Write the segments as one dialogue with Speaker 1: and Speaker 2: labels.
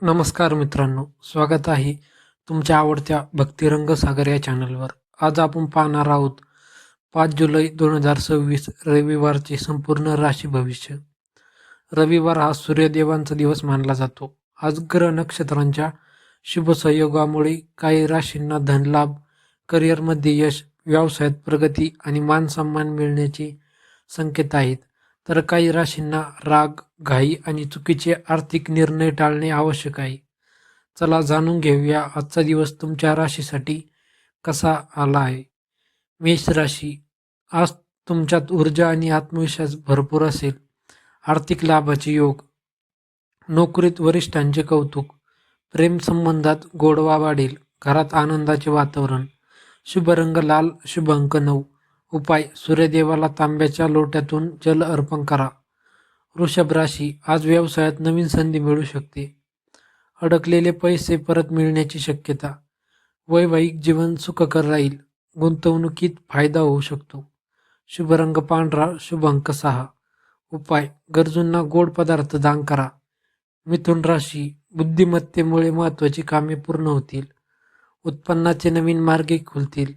Speaker 1: नमस्कार मित्रांनो, स्वागत आहे तुमच्या आवडत्या भक्तिरंग सागर या चॅनलवर. आज आपण पाहणार आहोत 5 जुलै 2026 रविवारचे संपूर्ण राशी भविष्य. रविवार हा सूर्यदेवांचा दिवस मानला जातो. आज ग्रह नक्षत्रांच्या शुभ संयोगामुळे काही राशींना धनलाभ, करिअरमध्ये यश, व्यवसायात प्रगती आणि मानसन्मान मिळण्याचे संकेत आहेत. तर काही राशींना राग, घाई आणि चुकीचे आर्थिक निर्णय टाळणे आवश्यक आहे. चला जाणून घेऊया आजचा दिवस तुमच्या राशीसाठी कसा आला आहे. मेष राशी, आज तुमच्यात ऊर्जा आणि आत्मविश्वास भरपूर असेल. आर्थिक लाभाचे योग, नोकरीत वरिष्ठांचे कौतुक, प्रेम संबंधात गोडवा वाढेल, घरात आनंदाचे वातावरण. शुभ रंग लाल, शुभ अंक 9. उपाय, सूर्यदेवाला तांब्याच्या लोट्यातून जल अर्पण करा. वृषभ राशी, आज व्यवसायात नवीन संधी मिळू शकते. अडकलेले पैसे परत मिळण्याची शक्यता. वैवाहिक जीवन सुखकर राहील. गुंतवणुकीत फायदा होऊ शकतो. शुभ रंग पांढरा, शुभ अंक 6. उपाय, गरजूंना गोड पदार्थ दान करा. मिथुन राशी, बुद्धिमत्तेमुळे महत्त्वाची कामे पूर्ण होतील. उत्पन्नाचे नवीन मार्ग खुलतील.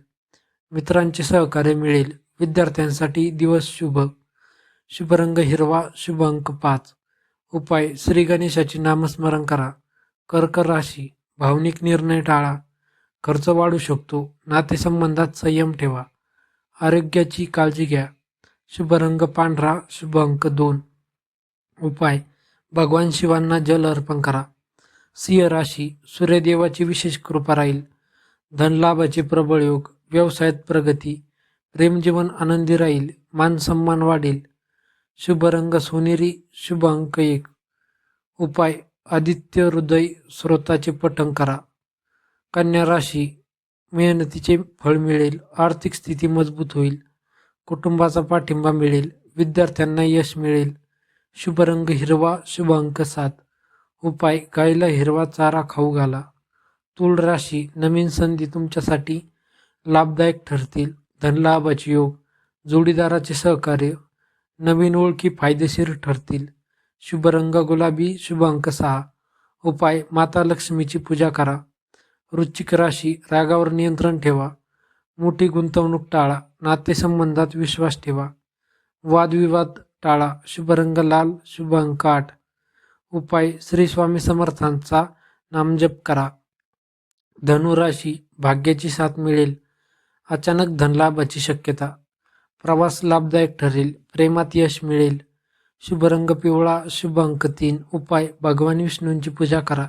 Speaker 1: मित्रांचे सहकार्य मिळेल. विद्यार्थ्यांसाठी दिवस शुभ. शुभ रंग हिरवा, शुभ अंक 5. उपाय, श्री गणेशाचे नामस्मरण करा. कर्क राशी, भावनिक निर्णय टाळा. खर्च वाढू शकतो. नातेसंबंधात संयम ठेवा. आरोग्याची काळजी घ्या. शुभ रंग पांढरा, शुभ अंक 2. उपाय, भगवान शिवांना जल अर्पण करा. सिंह राशी, सूर्यदेवाची विशेष कृपा राहील. धनलाभाचे प्रबळ योग, व्यवसायात प्रगती, प्रेमजीवन आनंदी राहील, मानसन्मान वाढेल. शुभ रंग सोनेरी, शुभ अंक 1. उपाय, आदित्य हृदय स्रोताचे पठण करा. कन्या राशी, मेहनतीचे फळ मिळेल. आर्थिक स्थिती मजबूत होईल. कुटुंबाचा पाठिंबा मिळेल. विद्यार्थ्यांना यश मिळेल. शुभ रंग हिरवा, शुभ अंक 7. उपाय, गायीला हिरवा चारा खाऊ घाला. तुळ राशी, नवीन संधी तुमच्यासाठी लाभदायक ठरतील. धनलाभाचे योग, जोडीदाराचे सहकार्य, नवीन ओळखी फायदेशीर ठरतील. शुभ रंग गुलाबी, शुभ अंक 6. उपाय, माता लक्ष्मीची पूजा करा. वृश्चिक राशी, रागावर नियंत्रण ठेवा. मोठी गुंतवणूक टाळा. नातेसंबंधात विश्वास ठेवा. वादविवाद टाळा. शुभ रंग लाल, शुभ अंक 8. उपाय, श्री स्वामी समर्थांचा नामजप करा. धनुराशी, भाग्याची साथ मिळेल. अचानक धनलाभाची शक्यता. प्रवास लाभदायक ठरेल. प्रेमात यश मिळेल. शुभ रंग पिवळा, शुभ अंक 3. उपाय, भगवान विष्णूंची पूजा करा.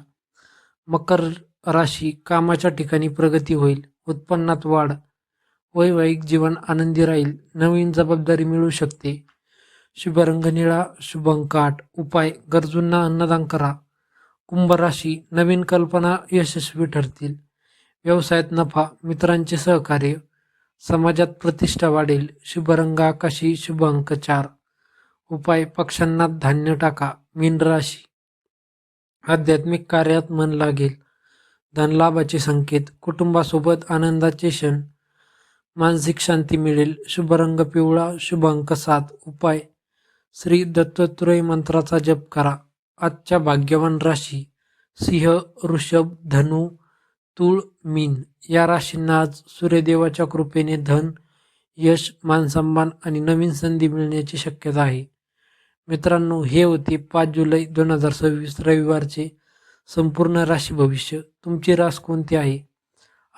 Speaker 1: मकर राशी, कामाच्या ठिकाणी प्रगती होईल. उत्पन्नात वाढ. वैवाहिक जीवन आनंदी राहील. नवीन जबाबदारी मिळू शकते. शुभ रंग निळा, शुभ अंक 8. उपाय, गरजूंना अन्नदान करा. कुंभ राशी, नवीन कल्पना यशस्वी ठरतील. व्यवसायात नफा, मित्रांचे सहकार्य, समाजात प्रतिष्ठा वाढेल. शुभ रंग आकाशी, शुभ अंक 4. उपाय, पक्ष्यांना धान्य टाका. मीन राशी, आध्यात्मिक कार्यात मन लागेल. धनलाभाचे संकेत, कुटुंबासोबत आनंदाचे क्षण, मानसिक शांती मिळेल. शुभ रंग पिवळा, शुभ अंक 7. उपाय, श्री दत्तात्रय मंत्राचा जप करा. आजच्या भाग्यवान राशी सिंह, वृषभ, धनु, तुळ, मीन या राशींना आज सूर्यदेवाच्या कृपेने धन, यश, मानसन्मान आणि नवीन संधी मिळण्याची शक्यता आहे. मित्रांनो, हे होते 5 जुलै 2026 रविवारचे संपूर्ण राशी भविष्य. तुमची रास कोणती आहे?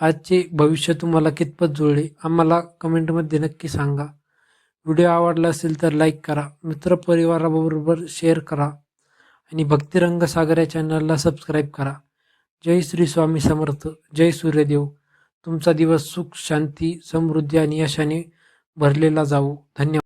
Speaker 1: आजचे भविष्य तुम्हाला कितपत जुळले आम्हाला कमेंटमध्ये नक्की सांगा. व्हिडिओ आवडला असेल तर लाईक करा, मित्रपरिवाराबरोबर शेअर करा आणि भक्तिरंग सागर या चॅनलला सबस्क्राईब करा. जय श्री स्वामी समर्थ, जय सूर्यदेव. तुमचा दिवस सुख, शांती, समृद्धी आणि यशाने भरलेला जावो. धन्यवाद.